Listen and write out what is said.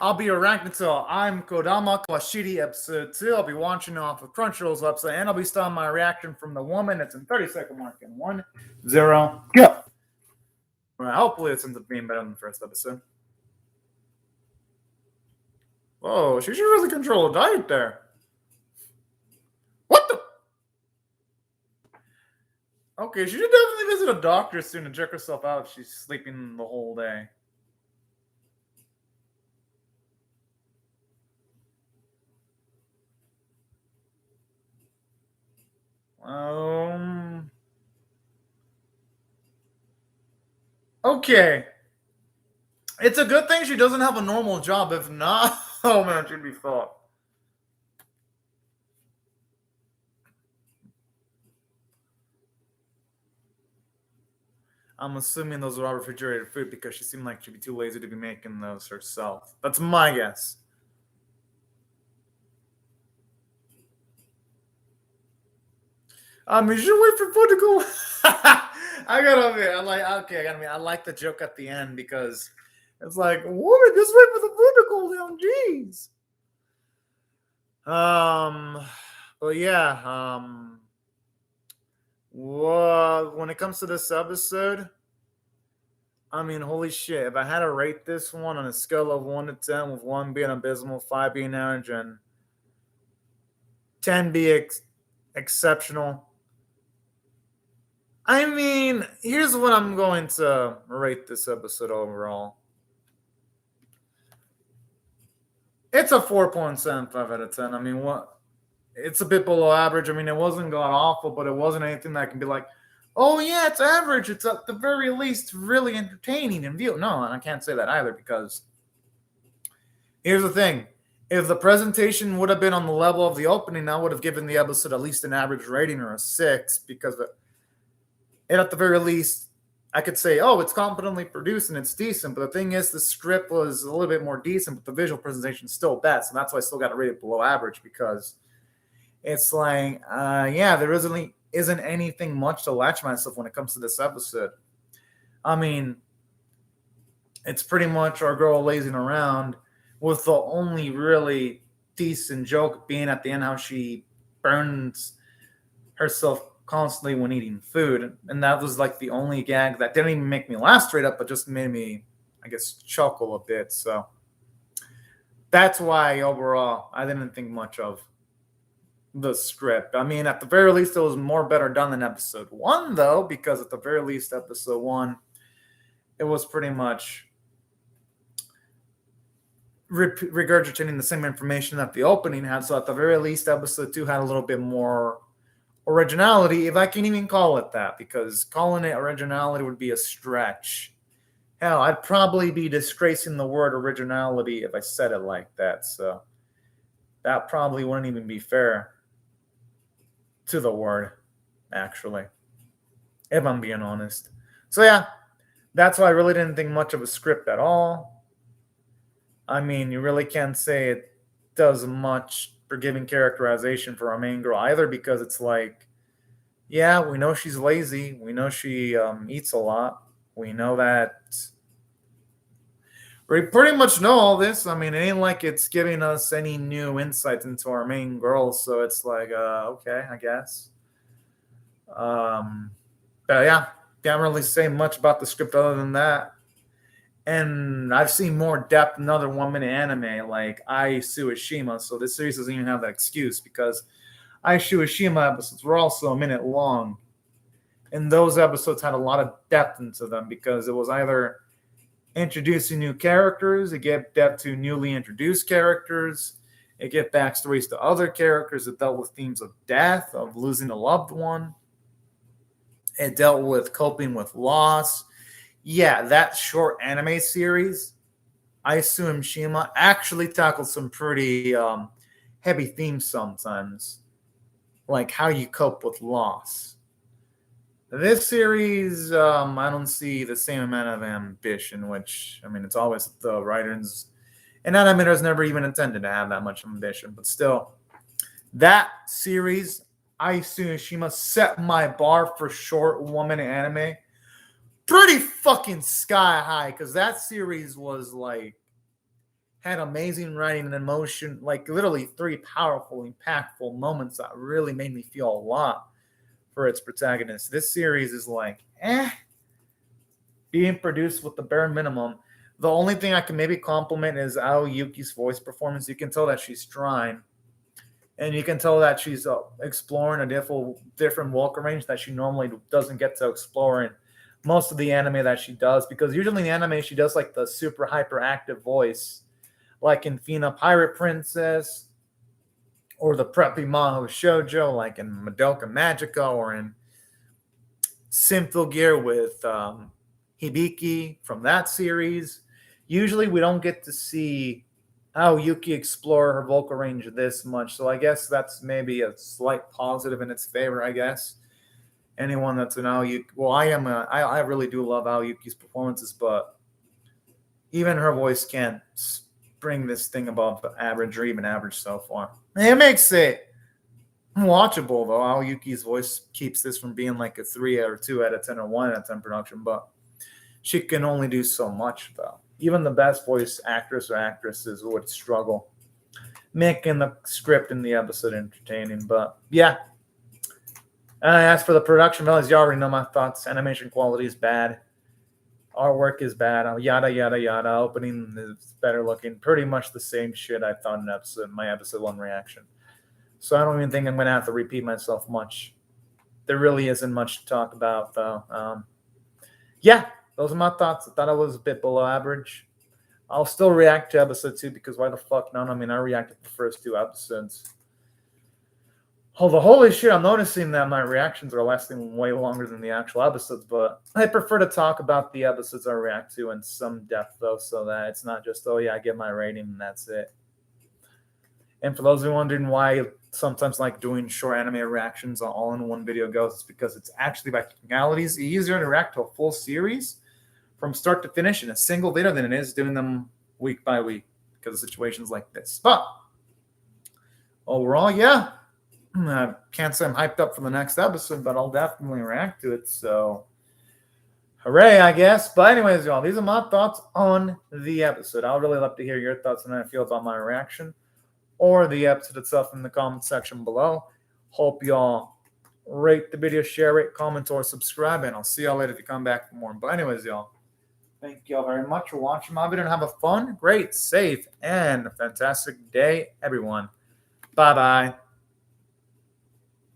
I'll be reacting to I'm KODAMA KAWASHIRI episode 2. I'll be watching off of Crunchyroll's website, and I'll be starting my reaction from the woman. It's in 30-second mark in 1, 0, go. Well, hopefully it's ends up being better than the first episode. Whoa, she should really control a diet there. What the? Okay, she should definitely visit a doctor soon and check herself out if she's sleeping the whole day. Okay. It's a good thing she doesn't have a normal job. If not, oh man, she'd be fucked. I'm assuming those are refrigerated food because she seemed like she'd be too lazy to be making those herself. That's my guess. You should wait for food to go. I gotta admit, I like the joke at the end because it's like, woman, just wait for the food to cool down. Jeez. But yeah, when it comes to this episode, I mean, holy shit! If I had to rate this one on a scale of 1 to 10, with 1 being abysmal, 5 being average, and 10 being exceptional. I mean, here's what I'm going to rate this episode overall. It's a 4.75 out of 10. I mean, what? It's a bit below average. I mean, it wasn't god awful, but it wasn't anything that can be like, oh yeah, it's average. It's at the very least really entertaining and view. No, and I can't say that either because here's the thing. If the presentation would have been on the level of the opening, I would have given the episode at least an average rating or a 6 because and at the very least, I could say, oh, it's competently produced and it's decent. But the thing is, the script was a little bit more decent, but the visual presentation is still bad. So that's why I still got to rate it below average because it's like, yeah, there isn't anything much to latch myself when it comes to this episode. I mean, it's pretty much our girl lazing around with the only really decent joke being at the end how she burns herself constantly when eating food, and that was like the only gag that didn't even make me laugh straight up, but just made me, I guess, chuckle a bit. So that's why overall I didn't think much of the script. I mean, at the very least, it was more better done than episode 1, though, because at the very least, episode 1, it was pretty much regurgitating the same information that the opening had. So at the very least, episode 2 had a little bit more originality, if I can even call it that, because calling it originality would be a stretch. Hell, I'd probably be disgracing the word originality if I said it like that. So that probably wouldn't even be fair to the word, actually, if I'm being honest. So yeah, that's why I really didn't think much of a script at all. I mean, you really can't say it does much for giving characterization for our main girl either, because it's like, yeah, we know she's lazy. We know she eats a lot. We know that. We pretty much know all this. I mean, it ain't like it's giving us any new insights into our main girl. So it's like, okay, I guess. But yeah, can't really say much about the script other than that. And I've seen more depth in other 1 minute anime like Ai Suishima, so this series doesn't even have that excuse because Ai Suishima episodes were also a minute long. And those episodes had a lot of depth into them because it was either introducing new characters, it gave depth to newly introduced characters, it gave backstories to other characters, it dealt with themes of death, of losing a loved one, it dealt with coping with loss. Yeah, that short anime series, Ai Suishima, actually tackled some pretty heavy themes sometimes, like how you cope with loss. This series, I don't see the same amount of ambition, which, I mean, it's always the writers and animators never even intended to have that much ambition. But still, that series, Ai Suishima, set my bar for short 1 minute anime pretty fucking sky high, because that series was like had amazing writing and emotion, like literally 3 powerful, impactful moments that really made me feel a lot for its protagonist. This series is like, being produced with the bare minimum. The only thing I can maybe compliment is Yuki's voice performance. You can tell that she's trying, and you can tell that she's exploring a different vocal range that she normally doesn't get to explore in most of the anime that she does, because usually in the anime she does like the super hyperactive voice, like in Fina Pirate Princess, or the preppy Mahou Shoujo, like in Madoka Magica, or in Symphyl Gear with Hibiki from that series. Usually we don't get to see Yuki explore her vocal range this much, so I guess that's maybe a slight positive in its favor, I guess. Anyone that's an Yuki, well, I really do love Yuki's performances, but even her voice can't bring this thing above average or even average so far. It makes it watchable, though. Yuki's voice keeps this from being like a 3 or 2 out of 10 or 1 out of 10 production, but she can only do so much, though. Even the best voice actress or actresses would struggle making the script in the episode entertaining. But yeah, as for the production values, you already know my thoughts. Animation quality is bad. Artwork is bad. Yada, yada, yada. Opening is better looking. Pretty much the same shit I thought in my episode 1 reaction. So I don't even think I'm going to have to repeat myself much. There really isn't much to talk about, though. Yeah, those are my thoughts. I thought I was a bit below average. I'll still react to episode 2 because why the fuck not? I mean, I reacted to the first 2 episodes. Holy shit, I'm noticing that my reactions are lasting way longer than the actual episodes, but I prefer to talk about the episodes I react to in some depth, though, so that it's not just, I get my rating and that's it. And for those who are wondering why sometimes like doing short anime reactions all in one video goes, it's because it's actually, by technicalities, easier to react to a full series from start to finish in a single video than it is doing them week by week because of situations like this. But overall, yeah. I can't say I'm hyped up for the next episode, but I'll definitely react to it. So, hooray, I guess. But anyways, y'all, these are my thoughts on the episode. I'll really love to hear your thoughts on how you feel about my reaction or the episode itself in the comment section below. Hope y'all rate the video, share it, comment, or subscribe, and I'll see y'all later if you come back for more. But anyways, y'all, thank y'all very much for watching my video and have a fun, great, safe, and fantastic day, everyone. Bye-bye.